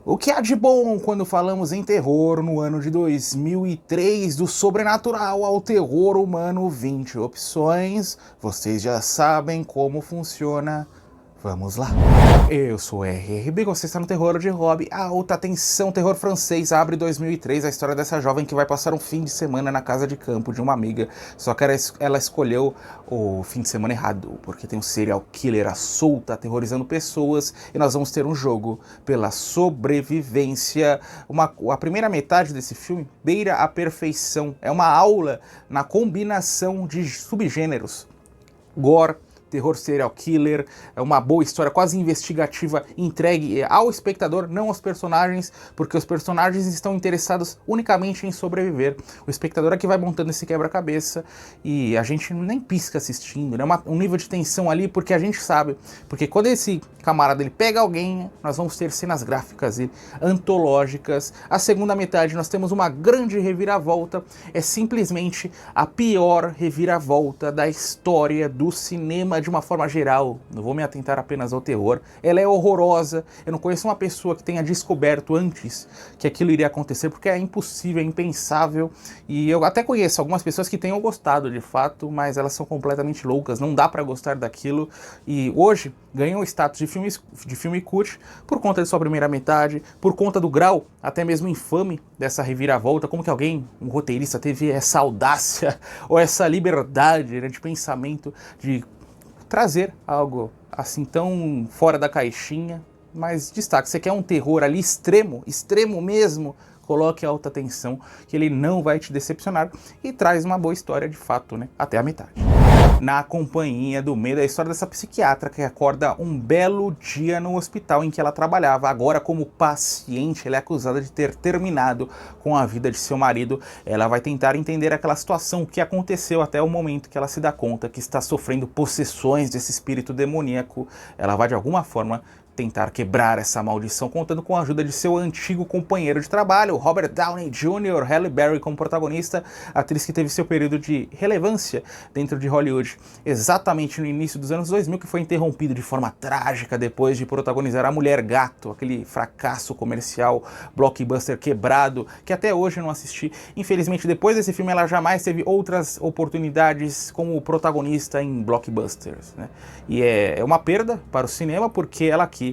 O que há de bom quando falamos em terror no ano de 2003, do sobrenatural ao terror humano, 20 opções, vocês já sabem como funciona. Vamos lá. Eu sou RRB, você está no Terror de Hobby. Alta tensão, terror francês, abre 2003, a história dessa jovem que vai passar um fim de semana na casa de campo de uma amiga. Só que ela escolheu o fim de semana errado, porque tem um serial killer à solta, aterrorizando pessoas, e nós vamos ter um jogo pela sobrevivência. A primeira metade desse filme beira a perfeição, é uma aula na combinação de subgêneros. Gore, terror serial killer, é uma boa história quase investigativa entregue ao espectador, não aos personagens, porque os personagens estão interessados unicamente em sobreviver. O espectador é que vai montando esse quebra-cabeça e a gente nem pisca assistindo, né? Um nível de tensão ali, porque a gente sabe, porque quando esse camarada ele pega alguém, nós vamos ter cenas gráficas e antológicas. A segunda metade nós temos uma grande reviravolta, é simplesmente a pior reviravolta da história do cinema de uma forma geral. Não vou me atentar apenas ao terror. Ela é horrorosa. Eu não conheço uma pessoa que tenha descoberto antes que aquilo iria acontecer, porque é impossível, é impensável. E eu até conheço algumas pessoas que tenham gostado de fato, mas elas são completamente loucas. Não dá pra gostar daquilo. E hoje ganhou o status de filme cult por conta de sua primeira metade, por conta do grau até mesmo infame dessa reviravolta. Como que alguém, um roteirista, teve essa audácia ou essa liberdade, né, de pensamento de trazer algo assim tão fora da caixinha. Mas destaque, você quer um terror ali extremo, extremo mesmo, coloque alta tensão, que ele não vai te decepcionar e traz uma boa história de fato, né, até a metade. Na companhia do medo, a história dessa psiquiatra que acorda um belo dia no hospital em que ela trabalhava. Agora, como paciente, ela é acusada de ter terminado com a vida de seu marido. Ela vai tentar entender aquela situação, o que aconteceu até o momento que ela se dá conta que está sofrendo possessões desse espírito demoníaco. Ela vai, de alguma forma, tentar quebrar essa maldição, contando com a ajuda de seu antigo companheiro de trabalho, Robert Downey Jr., Halle Berry como protagonista, atriz que teve seu período de relevância dentro de Hollywood exatamente no início dos anos 2000, que foi interrompido de forma trágica depois de protagonizar A Mulher Gato, aquele fracasso comercial, blockbuster quebrado, que até hoje eu não assisti. Infelizmente, depois desse filme, ela jamais teve outras oportunidades como protagonista em blockbusters, né? E é uma perda para o cinema, porque ela aqui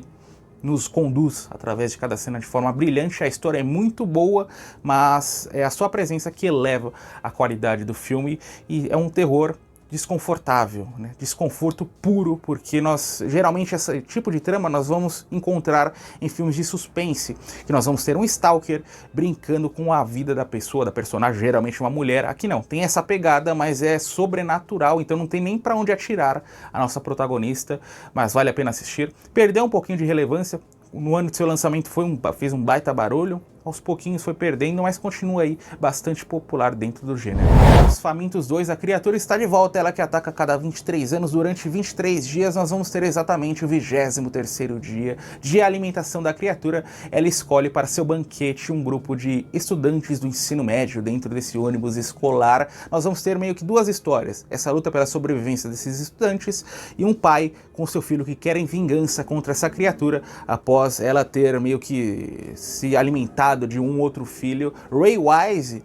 nos conduz através de cada cena de forma brilhante. A história é muito boa, mas é a sua presença que eleva a qualidade do filme, e é um terror desconfortável, né? Desconforto puro, porque geralmente esse tipo de trama nós vamos encontrar em filmes de suspense, que nós vamos ter um stalker brincando com a vida da pessoa, da personagem, geralmente uma mulher. Aqui não, tem essa pegada, mas é sobrenatural, então não tem nem pra onde atirar a nossa protagonista, mas vale a pena assistir. Perdeu um pouquinho de relevância, no ano de seu lançamento fez um baita barulho, aos pouquinhos foi perdendo, mas continua aí bastante popular dentro do gênero. Os Famintos 2, a criatura está de volta, ela que ataca a cada 23 anos, durante 23 dias nós vamos ter exatamente o 23º dia de alimentação da criatura. Ela escolhe para seu banquete um grupo de estudantes do ensino médio dentro desse ônibus escolar. Nós vamos ter meio que duas histórias, essa luta pela sobrevivência desses estudantes e um pai com seu filho que querem vingança contra essa criatura após ela ter meio que se alimentado de um outro filho. Ray Wise,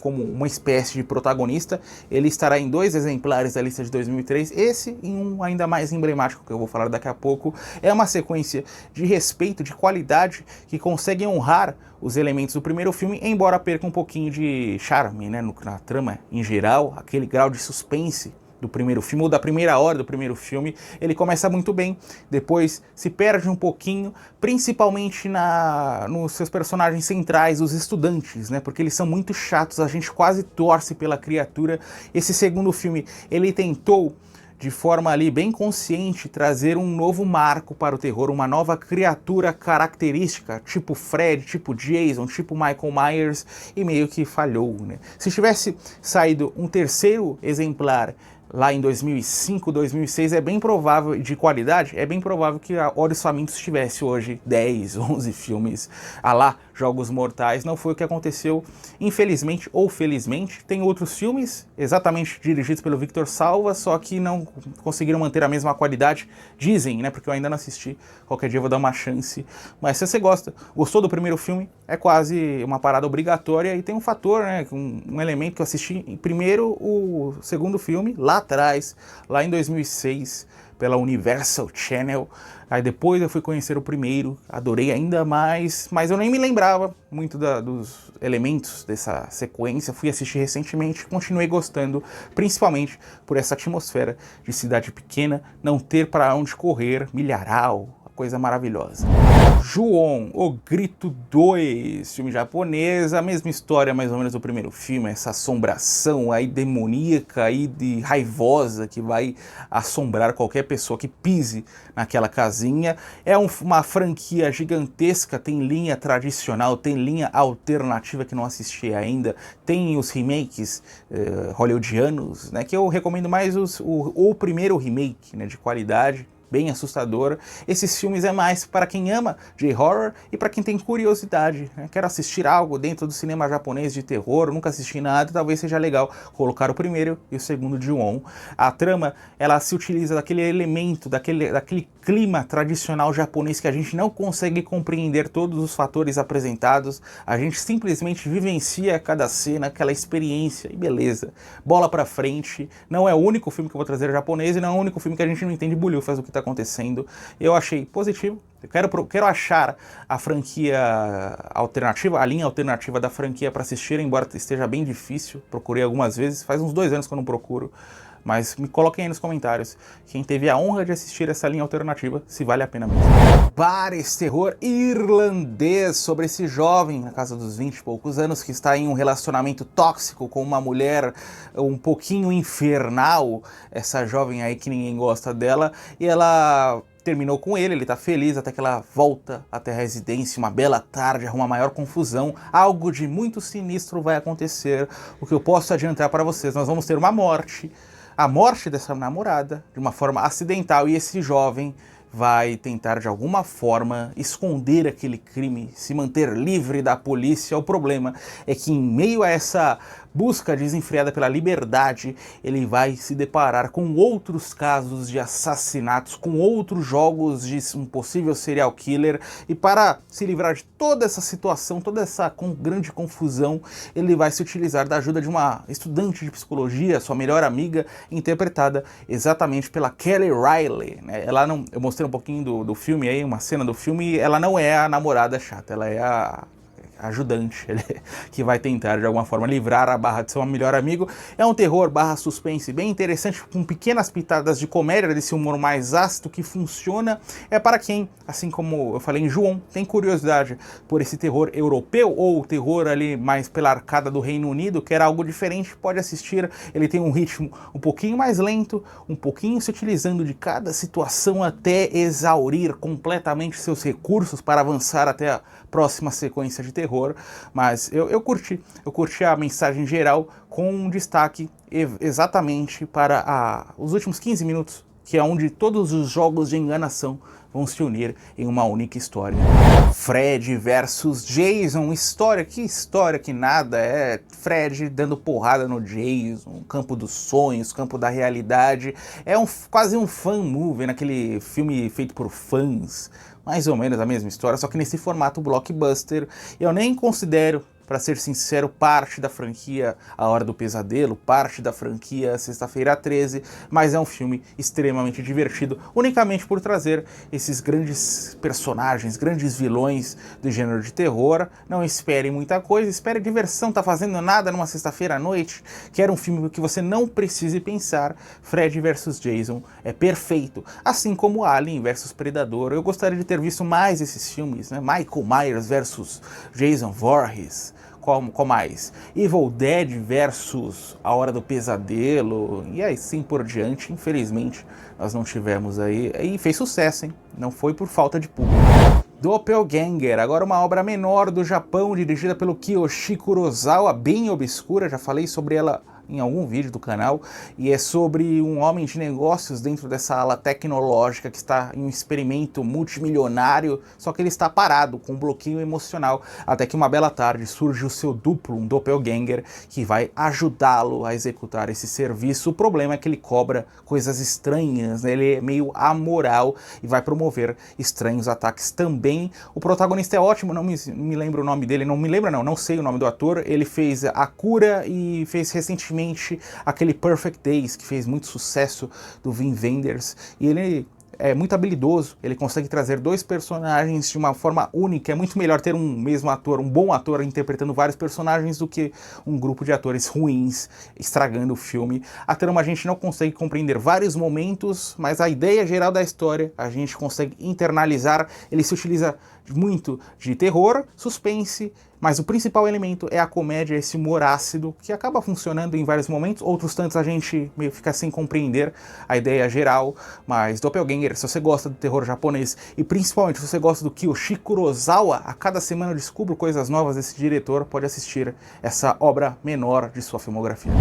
como uma espécie de protagonista, ele estará em 2 exemplares da lista de 2003, esse em um ainda mais emblemático, que eu vou falar daqui a pouco. É uma sequência de respeito, de qualidade, que consegue honrar os elementos do primeiro filme, embora perca um pouquinho de charme, né, na trama em geral, aquele grau de suspense do primeiro filme, ou da primeira hora do primeiro filme. Ele começa muito bem, depois se perde um pouquinho, principalmente nos seus personagens centrais, os estudantes, né, porque eles são muito chatos, a gente quase torce pela criatura. Esse segundo filme, ele tentou, de forma ali bem consciente, trazer um novo marco para o terror, uma nova criatura característica, tipo Fred, tipo Jason, tipo Michael Myers, e meio que falhou, né? Se tivesse saído um terceiro exemplar lá em 2005, 2006, é bem provável, de qualidade, é bem provável que a Olhos Famintos tivesse hoje 10, 11 filmes a lá, Jogos Mortais. Não foi o que aconteceu, infelizmente ou felizmente. Tem outros filmes, exatamente dirigidos pelo Victor Salva, só que não conseguiram manter a mesma qualidade, dizem, né, porque eu ainda não assisti, qualquer dia eu vou dar uma chance. Mas se você gostou do primeiro filme, é quase uma parada obrigatória, e tem um fator, né, um elemento que eu assisti primeiro o segundo filme, lá atrás, lá em 2006, pela Universal Channel. Aí depois eu fui conhecer o primeiro, adorei ainda mais, mas eu nem me lembrava muito dos elementos dessa sequência. Fui assistir recentemente, continuei gostando, principalmente por essa atmosfera de cidade pequena, não ter para onde correr, milharal, coisa maravilhosa. Ju-On, O Grito 2, filme japonês, a mesma história mais ou menos do primeiro filme, essa assombração aí demoníaca aí de raivosa que vai assombrar qualquer pessoa que pise naquela casinha. É uma franquia gigantesca, tem linha tradicional, tem linha alternativa que não assisti ainda, tem os remakes hollywoodianos, né, que eu recomendo mais o primeiro remake, né, de qualidade, bem assustadora. Esses filmes é mais para quem ama J-Horror e para quem tem curiosidade, né? Quero assistir algo dentro do cinema japonês de terror, nunca assisti nada, talvez seja legal colocar o primeiro e o segundo de Ju-On. A trama, ela se utiliza daquele elemento, daquele clima tradicional japonês que a gente não consegue compreender todos os fatores apresentados, a gente simplesmente vivencia cada cena, aquela experiência e beleza. Bola pra frente, não é o único filme que eu vou trazer japonês e não é o único filme que a gente não entende bulhufas do que tá acontecendo. Eu achei positivo. Eu quero achar a franquia alternativa, a linha alternativa da franquia para assistir, embora esteja bem difícil. Procurei algumas vezes, faz uns 2 anos que eu não procuro. Mas me coloquem aí nos comentários quem teve a honra de assistir essa linha alternativa, se vale a pena mesmo. Bares, terror irlandês sobre esse jovem, na casa dos 20 e poucos anos, que está em um relacionamento tóxico com uma mulher um pouquinho infernal, essa jovem aí que ninguém gosta dela, e ela terminou com ele tá feliz, até que ela volta até a residência, uma bela tarde, arruma maior confusão, algo de muito sinistro vai acontecer. O que eu posso adiantar para vocês, nós vamos ter uma morte, a morte dessa namorada, de uma forma acidental, e esse jovem vai tentar de alguma forma esconder aquele crime, se manter livre da polícia. O problema é que em meio a essa busca desenfreada pela liberdade, ele vai se deparar com outros casos de assassinatos, com outros jogos de um possível serial killer, e para se livrar de toda essa situação, toda essa grande confusão, ele vai se utilizar da ajuda de uma estudante de psicologia, sua melhor amiga, interpretada exatamente pela Kelly Reilly, né? Ela não, eu mostrei um pouquinho do filme aí, uma cena do filme, e ela não é a namorada chata, ela é a ajudante, que vai tentar de alguma forma livrar a barra de seu melhor amigo. É um terror barra suspense bem interessante, com pequenas pitadas de comédia, desse humor mais ácido que funciona. É para quem, assim como eu falei em Ju-On, tem curiosidade por esse terror europeu ou terror ali mais pela arcada do Reino Unido, quer algo diferente, pode assistir. Ele tem um ritmo um pouquinho mais lento, um pouquinho se utilizando de cada situação até exaurir completamente seus recursos para avançar até a próxima sequência de terror, mas eu curti a mensagem geral, com um destaque exatamente para os últimos 15 minutos, que é onde todos os jogos de enganação vão se unir em uma única história. Fred versus Jason, que história que nada, é Fred dando porrada no Jason, campo dos sonhos, campo da realidade, é quase um fan movie, naquele filme feito por fãs, mais ou menos a mesma história, só que nesse formato blockbuster. Eu nem considero, para ser sincero, parte da franquia A Hora do Pesadelo, parte da franquia Sexta-feira 13, mas é um filme extremamente divertido, unicamente por trazer esses grandes personagens, grandes vilões do gênero de terror. Não espere muita coisa, espere diversão, tá fazendo nada numa sexta-feira à noite, quer um filme que você não precise pensar. Fred vs Jason é perfeito, assim como Alien vs Predador. Eu gostaria de ter visto mais esses filmes, né? Michael Myers vs Jason Voorhees, qual mais? Evil Dead versus A Hora do Pesadelo, e assim por diante. Infelizmente, nós não tivemos aí, e fez sucesso, hein? Não foi por falta de público. Doppelganger, agora uma obra menor do Japão, dirigida pelo Kiyoshi Kurosawa, bem obscura, já falei sobre ela em algum vídeo do canal, e é sobre um homem de negócios dentro dessa ala tecnológica que está em um experimento multimilionário, só que ele está parado, com um bloqueio emocional, até que uma bela tarde surge o seu duplo, um doppelganger, que vai ajudá-lo a executar esse serviço. O problema é que ele cobra coisas estranhas, né? Ele é meio amoral e vai promover estranhos ataques também. O protagonista é ótimo, não me lembro o nome dele, não sei o nome do ator. Ele fez A Cura e fez recentemente aquele Perfect Days, que fez muito sucesso, do Wim Wenders, e ele é muito habilidoso, ele consegue trazer dois personagens de uma forma única. É muito melhor ter um mesmo ator, um bom ator interpretando vários personagens do que um grupo de atores ruins estragando o filme. A trama a gente não consegue compreender vários momentos, mas a ideia geral da história a gente consegue internalizar. Ele se utiliza muito de terror, suspense, mas o principal elemento é a comédia, esse humor ácido, que acaba funcionando em vários momentos. Outros tantos a gente meio fica sem compreender a ideia geral, mas Doppelganger, se você gosta do terror japonês, e principalmente se você gosta do Kiyoshi Kurosawa, a cada semana eu descubro coisas novas desse diretor, pode assistir essa obra menor de sua filmografia.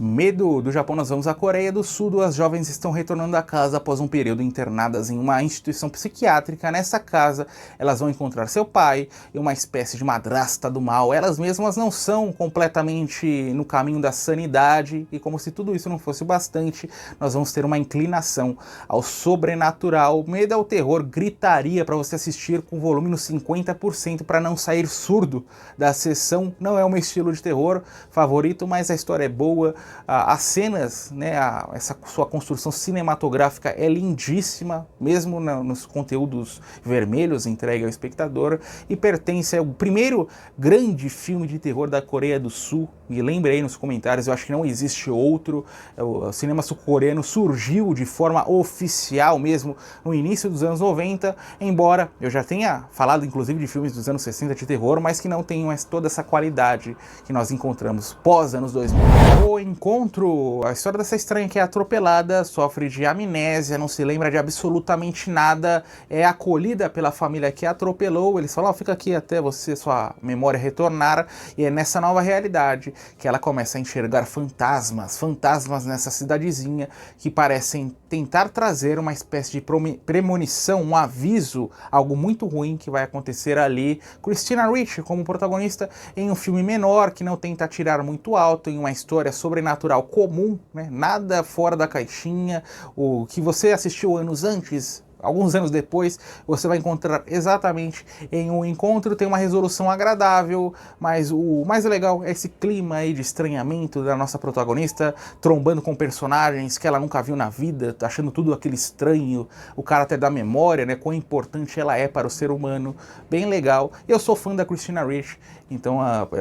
Medo do Japão, nós vamos à Coreia do Sul. Duas jovens estão retornando a casa após um período internadas em uma instituição psiquiátrica. Nessa casa, elas vão encontrar seu pai e uma espécie de madrasta do mal. Elas mesmas não são completamente no caminho da sanidade, e como se tudo isso não fosse o bastante, nós vamos ter uma inclinação ao sobrenatural. Medo ao terror, gritaria para você assistir com volume no 50% para não sair surdo da sessão. Não é o meu estilo de terror favorito, mas a história é boa, as cenas, né, essa sua construção cinematográfica é lindíssima, mesmo nos conteúdos vermelhos entregue ao espectador, e pertence ao primeiro grande filme de terror da Coreia do Sul. E lembrei nos comentários, eu acho que não existe outro. O cinema sul-coreano surgiu de forma oficial mesmo no início dos anos 90, embora eu já tenha falado inclusive de filmes dos anos 60 de terror, mas que não tenham toda essa qualidade que nós encontramos pós anos 2000. O encontro, a história dessa estranha que é atropelada, sofre de amnésia, não se lembra de absolutamente nada, é acolhida pela família que a atropelou. Eles falam, fica aqui até sua memória retornar, e é nessa nova realidade que ela começa a enxergar fantasmas nessa cidadezinha que parecem tentar trazer uma espécie de premonição, um aviso, algo muito ruim que vai acontecer ali. Christina Ricci como protagonista em um filme menor, que não tenta atirar muito alto, em uma história sobrenatural comum, né? Nada fora da caixinha. O que você assistiu anos antes, alguns anos depois, você vai encontrar exatamente em um encontro. Tem uma resolução agradável, mas o mais legal é esse clima aí de estranhamento da nossa protagonista, trombando com personagens que ela nunca viu na vida, achando tudo aquele estranho, o caráter da memória, né, quão importante ela é para o ser humano. Bem legal. Eu sou fã da Christina Ricci, então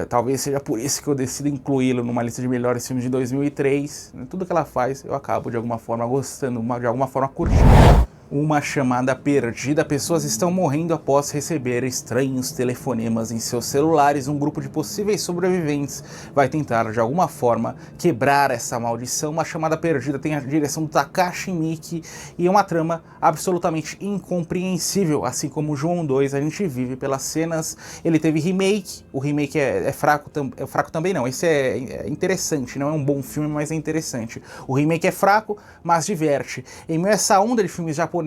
talvez seja por isso que eu decido incluí-lo numa lista de melhores filmes de 2003. Tudo que ela faz, eu acabo de alguma forma gostando, de alguma forma curtindo. Uma chamada perdida. Pessoas estão morrendo após receber estranhos telefonemas em seus celulares. Um grupo de possíveis sobreviventes vai tentar, de alguma forma, quebrar essa maldição. Uma chamada perdida tem a direção do Takashi Miike e é uma trama absolutamente incompreensível. Assim como o João 2, a gente vive pelas cenas. Ele teve remake. O remake é fraco também não. Esse é interessante. Não é um bom filme, mas é interessante. O remake é fraco, mas diverte. Em meio a essa onda de filmes japoneses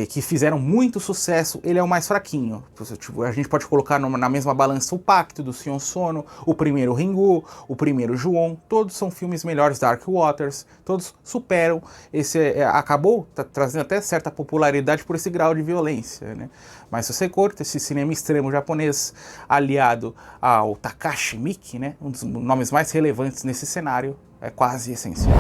que fizeram muito sucesso, ele é o mais fraquinho. Tipo, a gente pode colocar na mesma balança o Pacto do Sion Sono, o primeiro Ringu, o primeiro Ju-On. Todos são filmes melhores. Dark Waters, todos superam. Esse acabou trazendo até certa popularidade por esse grau de violência, né? Mas se você curte esse cinema extremo japonês aliado ao Takashi Miike, né, um dos nomes mais relevantes nesse cenário, é quase essencial.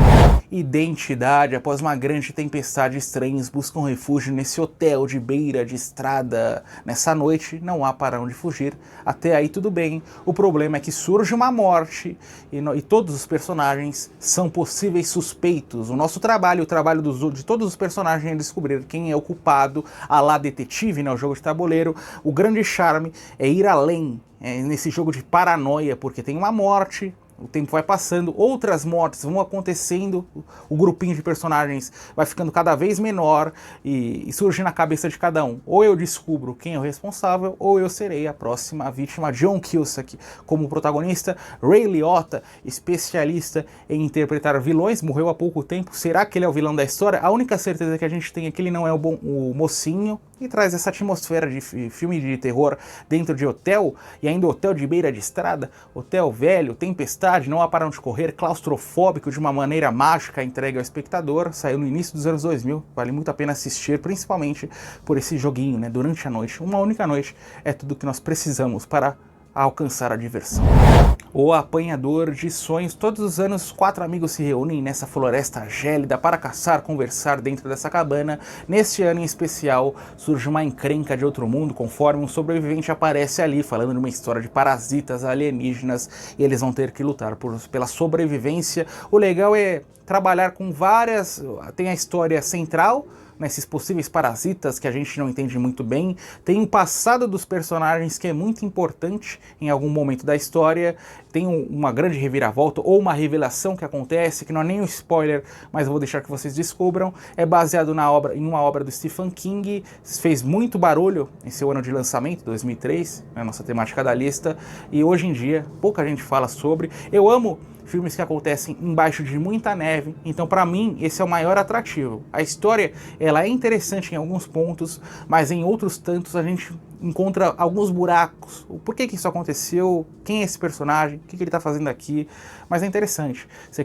Identidade. Após uma grande tempestade, estranhos buscam refúgio nesse hotel de beira de estrada. Nessa noite não há para onde fugir. Até aí tudo bem. O problema é que surge uma morte e todos os personagens são possíveis suspeitos. O nosso trabalho, o trabalho de todos os personagens é descobrir quem é o culpado. A lá detetive, né, o jogo de tabuleiro. O grande charme é ir além nesse jogo de paranoia, porque tem uma morte. o tempo vai passando, outras mortes vão acontecendo, o grupinho de personagens vai ficando cada vez menor e surge na cabeça de cada um. Ou eu descubro quem é o responsável, ou eu serei a próxima vítima. John Cusack como protagonista, Ray Liotta, especialista em interpretar vilões, morreu há pouco tempo. Será que ele é o vilão da história? A única certeza que a gente tem é que ele não é o mocinho, e traz essa atmosfera de filme de terror dentro de hotel, e ainda hotel de beira de estrada, hotel velho, tempestade, não há para onde correr, claustrofóbico de uma maneira mágica entregue ao espectador. Saiu no início dos anos 2000, vale muito a pena assistir, principalmente por esse joguinho, né, durante a noite. Uma única noite é tudo que nós precisamos para alcançar a diversão. O Apanhador de Sonhos. Todos os anos, 4 amigos se reúnem nessa floresta gélida para caçar, conversar dentro dessa cabana. Neste ano em especial, surge uma encrenca de outro mundo, conforme um sobrevivente aparece ali, falando de uma história de parasitas alienígenas, e eles vão ter que lutar pela sobrevivência. O legal é trabalhar com várias... Tem a história central, nesses possíveis parasitas que a gente não entende muito bem. Tem o passado dos personagens que é muito importante em algum momento da história. Tem uma grande reviravolta ou uma revelação que acontece, que não é nem um spoiler, mas eu vou deixar que vocês descubram. É baseado em uma obra do Stephen King, fez muito barulho em seu ano de lançamento, 2003, na nossa temática da lista, e hoje em dia pouca gente fala sobre. Eu amo filmes que acontecem embaixo de muita neve, então para mim esse é o maior atrativo. A história, ela é interessante em alguns pontos, mas em outros tantos a gente encontra alguns buracos. O porquê que isso aconteceu, quem é esse personagem, o que ele está fazendo aqui, mas é interessante. Você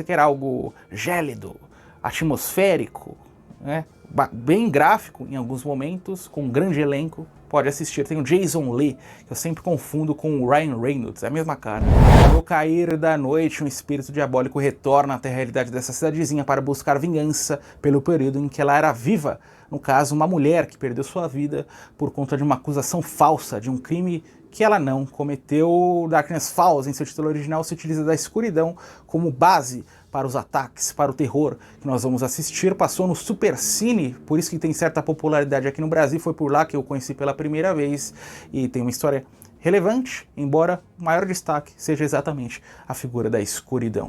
quer algo gélido, atmosférico, né? Bem gráfico em alguns momentos, com um grande elenco, pode assistir. Tem o Jason Lee, que eu sempre confundo com o Ryan Reynolds, é a mesma cara. No cair da noite, um espírito diabólico retorna até a realidade dessa cidadezinha para buscar vingança pelo período em que ela era viva. No caso, uma mulher que perdeu sua vida por conta de uma acusação falsa de um crime que ela não cometeu. Darkness Falls, em seu título original, se utiliza da escuridão como base para os ataques, para o terror que nós vamos assistir. Passou no Supercine, por isso que tem certa popularidade aqui no Brasil, foi por lá que eu conheci pela primeira vez, e tem uma história relevante, embora o maior destaque seja exatamente a figura da escuridão.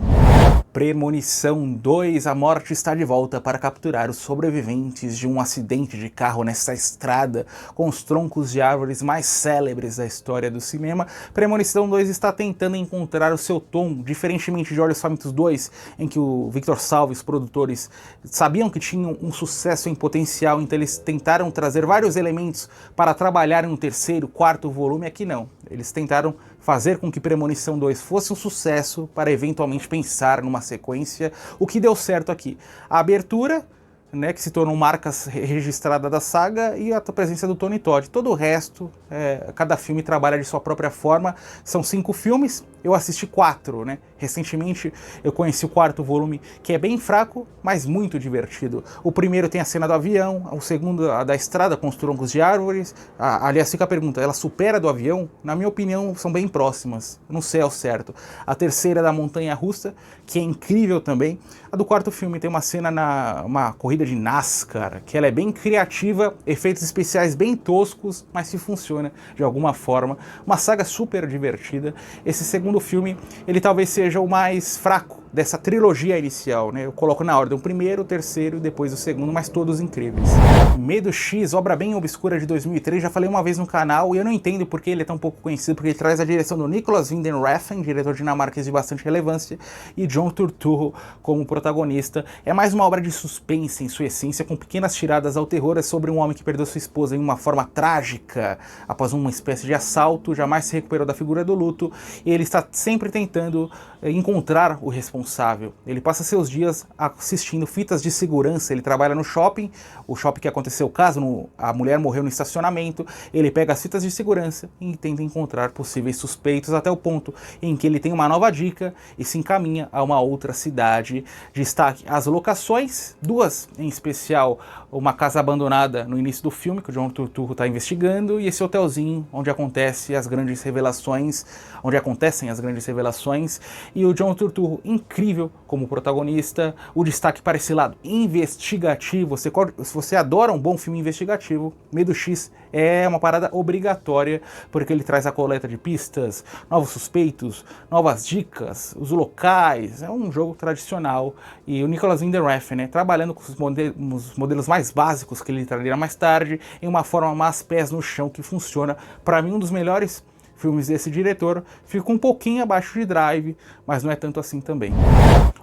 Premonição 2, a morte está de volta para capturar os sobreviventes de um acidente de carro nesta estrada, com os troncos de árvores mais célebres da história do cinema. Premonição 2 está tentando encontrar o seu tom, diferentemente de Olhos Famintos 2, em que o Victor Salvi, os produtores, sabiam que tinham um sucesso em potencial, então eles tentaram trazer vários elementos para trabalhar em um terceiro, quarto volume. Aqui não. Eles tentaram fazer com que Premonição 2 fosse um sucesso para eventualmente pensar numa sequência, o que deu certo aqui. A abertura, né, que se tornou marca registrada da saga, e a presença do Tony Todd. Todo o resto, cada filme trabalha de sua própria forma. São 5 filmes, eu assisti 4, né? Recentemente eu conheci o 4º volume, que é bem fraco, mas muito divertido. O primeiro tem a cena do avião, o segundo a da estrada com os troncos de árvores. Aliás, fica a pergunta, ela supera a do avião? Na minha opinião, são bem próximas, não sei ao certo. A terceira é da montanha russa, que é incrível também. A do 4º filme tem uma cena uma corrida de NASCAR, que ela é bem criativa, efeitos especiais bem toscos, mas que funciona de alguma forma. Uma saga super divertida. Esse segundo filme, ele talvez seja o mais fraco dessa trilogia inicial, né? Eu coloco na ordem o primeiro, o terceiro e depois o segundo, mas todos incríveis. Medo X, obra bem obscura de 2003, já falei uma vez no canal, e eu não entendo porque ele é tão pouco conhecido, porque ele traz a direção do Nicolas Winding Refn, diretor dinamarquês de bastante relevância, e John Turturro como protagonista. É mais uma obra de suspense em sua essência, com pequenas tiradas ao terror. É sobre um homem que perdeu sua esposa em uma forma trágica, após uma espécie de assalto, jamais se recuperou da figura do luto, e ele está sempre tentando encontrar o responsável. Ele passa seus dias assistindo fitas de segurança. Ele trabalha no shopping, o shopping que aconteceu o caso, a mulher morreu no estacionamento. Ele pega as fitas de segurança e tenta encontrar possíveis suspeitos, até o ponto em que ele tem uma nova dica e se encaminha a uma outra cidade. Destaque as locações, 2 em especial, uma casa abandonada no início do filme, que o John Turturro está investigando, e esse hotelzinho onde acontecem as grandes revelações, e o John Turturro, incrível como protagonista, o destaque para esse lado investigativo. Se você adora um bom filme investigativo, Medo X é uma parada obrigatória, porque ele traz a coleta de pistas, novos suspeitos, novas dicas, os locais. É um jogo tradicional, e o Nicholas Winding Refn, né, trabalhando com os modelos mais básicos que ele traria mais tarde, em uma forma mais pés no chão que funciona. Para mim, um dos melhores filmes desse diretor. Fica um pouquinho abaixo de Drive, mas não é tanto assim também.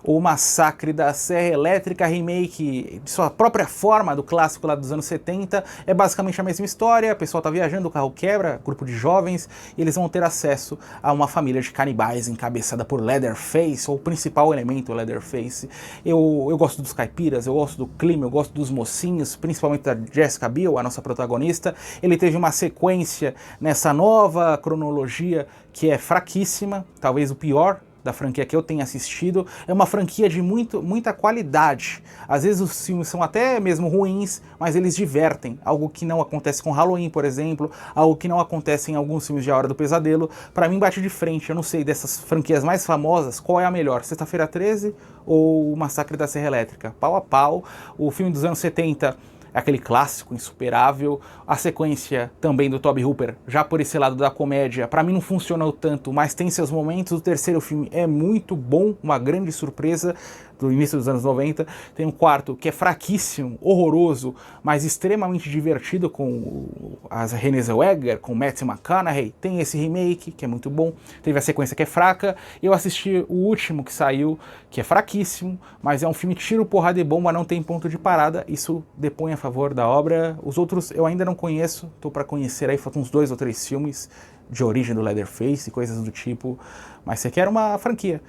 O Massacre da Serra Elétrica, remake de sua própria forma do clássico lá dos anos 70, é basicamente a mesma história. O pessoal tá viajando, o carro quebra, grupo de jovens, e eles vão ter acesso a uma família de canibais encabeçada por Leatherface, ou o principal elemento, o Leatherface. Eu gosto dos caipiras, eu gosto do clima, eu gosto dos mocinhos, principalmente da Jessica Biel, a nossa protagonista. Ele teve uma sequência nessa nova cronologia que é fraquíssima, talvez o pior da franquia que eu tenha assistido. É uma franquia de muita qualidade. Às vezes os filmes são até mesmo ruins, mas eles divertem. Algo que não acontece com Halloween, por exemplo, algo que não acontece em alguns filmes de A Hora do Pesadelo. Pra mim bate de frente. Eu não sei, dessas franquias mais famosas, qual é a melhor? Sexta-feira 13 ou o Massacre da Serra Elétrica? Pau a pau. O filme dos anos 70... é aquele clássico insuperável. A sequência também do Tobe Hooper, já por esse lado da comédia, pra mim não funcionou tanto, mas tem seus momentos. O terceiro filme é muito bom, uma grande surpresa do início dos anos 90. Tem um quarto que é fraquíssimo, horroroso, mas extremamente divertido, com as Renée Zellweger, com Matthew McConaughey. Tem esse remake, que é muito bom. Teve a sequência que é fraca. Eu assisti o último que saiu, que é fraquíssimo, mas é um filme tiro, porrada e bomba, não tem ponto de parada. Isso depõe a favor da obra. Os outros eu ainda não conheço, tô para conhecer aí, faltam uns 2 ou 3 filmes de origem do Leatherface e coisas do tipo. Mas você quer uma franquia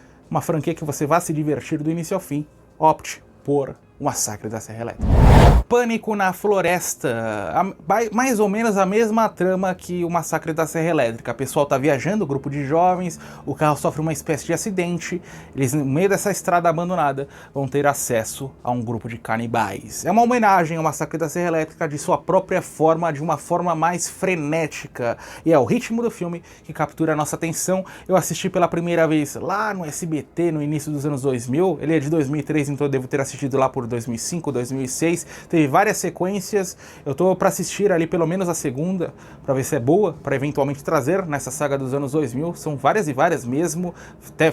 que você vá se divertir do início ao fim, opte por O Massacre da Serra Elétrica. Pânico na Floresta, mais ou menos a mesma trama que O Massacre da Serra Elétrica. O pessoal tá viajando, grupo de jovens, o carro sofre uma espécie de acidente, eles no meio dessa estrada abandonada vão ter acesso a um grupo de canibais. É uma homenagem ao Massacre da Serra Elétrica de sua própria forma, de uma forma mais frenética, e é o ritmo do filme que captura a nossa atenção. Eu assisti pela primeira vez lá no SBT no início dos anos 2000, ele é de 2003, então eu devo ter assistido lá por 2005, 2006, teve várias sequências. Eu tô para assistir ali pelo menos a segunda, para ver se é boa, para eventualmente trazer nessa saga dos anos 2000, são várias e várias mesmo, até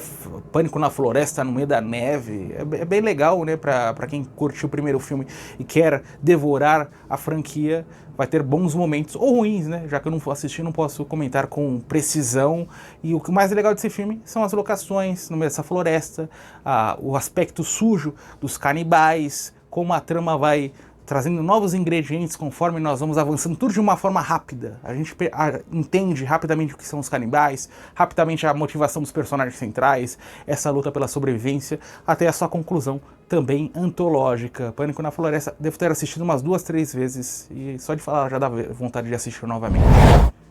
Pânico na Floresta no meio da neve, é bem legal, né, para quem curtiu o primeiro filme e quer devorar a franquia. Vai ter bons momentos, ou ruins, né? Já que eu não vou assistir, não posso comentar com precisão. E o que mais legal desse filme são as locações no meio dessa floresta, o aspecto sujo dos canibais, como a trama vai trazendo novos ingredientes conforme nós vamos avançando, tudo de uma forma rápida. A gente entende rapidamente o que são os canibais, rapidamente a motivação dos personagens centrais, essa luta pela sobrevivência, até a sua conclusão também antológica. Pânico na Floresta, devo ter assistido umas 2, 3 vezes, e só de falar já dá vontade de assistir novamente.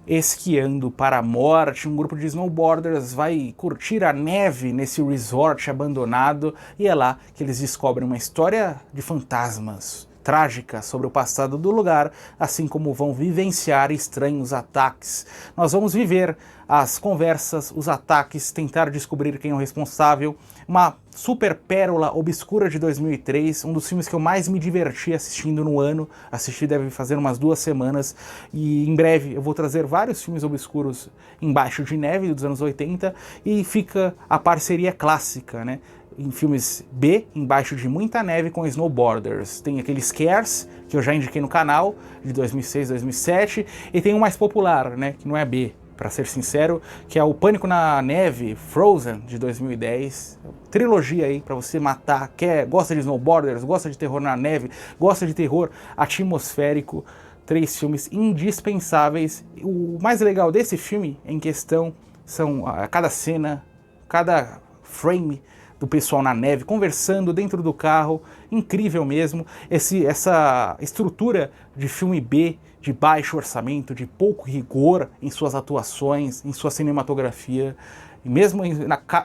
Esquiando para a morte, um grupo de snowboarders vai curtir a neve nesse resort abandonado, e é lá que eles descobrem uma história de fantasmas trágica sobre o passado do lugar, assim como vão vivenciar estranhos ataques. Nós vamos viver as conversas, os ataques, tentar descobrir quem é o responsável. Uma super pérola obscura de 2003, um dos filmes que eu mais me diverti assistindo no ano. Assisti deve fazer umas 2 semanas, e em breve eu vou trazer vários filmes obscuros embaixo de neve dos anos 80, e fica a parceria clássica, né? Em filmes B, embaixo de muita neve, com snowboarders. Tem aquele Scares, que eu já indiquei no canal, de 2006, 2007, e tem um mais popular, né, que não é B, para ser sincero, que é o Pânico na Neve, Frozen, de 2010. Trilogia aí, para você matar, gosta de snowboarders, gosta de terror na neve, gosta de terror atmosférico. 3 filmes indispensáveis. O mais legal desse filme, em questão, são cada cena, cada frame do pessoal na neve, conversando dentro do carro, incrível mesmo. Essa estrutura de filme B, de baixo orçamento, de pouco rigor em suas atuações, em sua cinematografia, e mesmo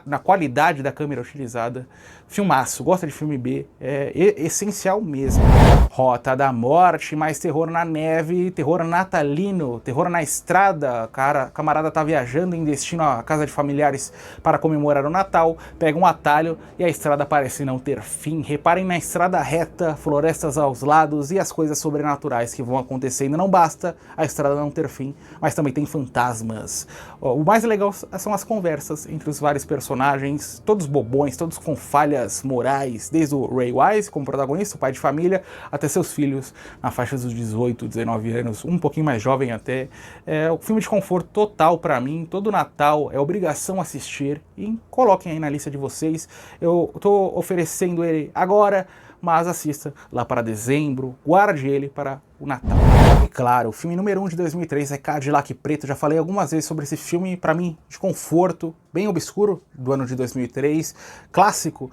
na qualidade da câmera utilizada, filmaço. Gosta de filme B, é essencial mesmo. Rota da Morte, mais terror na neve, terror natalino, terror na estrada. Camarada tá viajando em destino à casa de familiares para comemorar o Natal, pega um atalho e a estrada parece não ter fim. Reparem na estrada reta, florestas aos lados e as coisas sobrenaturais que vão acontecendo. Não basta a estrada não ter fim, mas também tem fantasmas. O mais legal são as conversas entre os vários personagens, todos bobões, todos com falhas morais, desde o Ray Wise como protagonista, o pai de família, até seus filhos na faixa dos 18, 19 anos, um pouquinho mais jovem até. É um filme de conforto total pra mim, todo Natal é obrigação assistir, e coloquem aí na lista de vocês. Eu tô oferecendo ele agora, mas assista lá para dezembro, guarde ele para o Natal. E claro, o filme número 1 de 2003 é Cadillac Preto. Já falei algumas vezes sobre esse filme, para mim, de conforto, bem obscuro, do ano de 2003, clássico,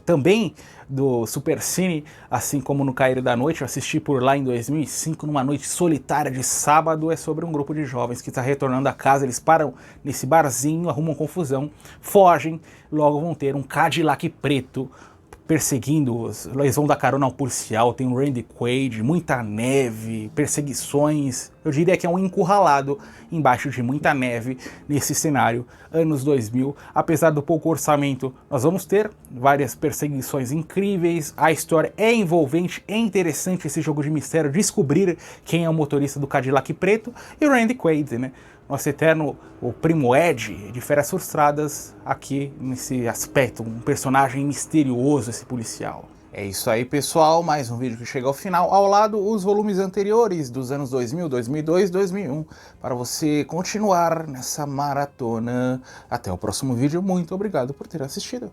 também do Supercine, assim como No Cair da Noite. Eu assisti por lá em 2005, numa noite solitária de sábado. É sobre um grupo de jovens que está retornando a casa. Eles param nesse barzinho, arrumam confusão, fogem, logo vão ter um Cadillac preto perseguindo-os. Eles vão dar carona ao policial, tem o Randy Quaid, muita neve, perseguições. Eu diria que é um encurralado embaixo de muita neve nesse cenário, anos 2000. Apesar do pouco orçamento, nós vamos ter várias perseguições incríveis, a história é envolvente, é interessante esse jogo de mistério, descobrir quem é o motorista do Cadillac preto, e o Randy Quaid, né? Nosso eterno, o primo Ed, de Férias Frustradas, aqui nesse aspecto, um personagem misterioso, esse policial. É isso aí, pessoal, mais um vídeo que chega ao final. Ao lado, os volumes anteriores dos anos 2000, 2002, 2001, para você continuar nessa maratona. Até o próximo vídeo, muito obrigado por ter assistido.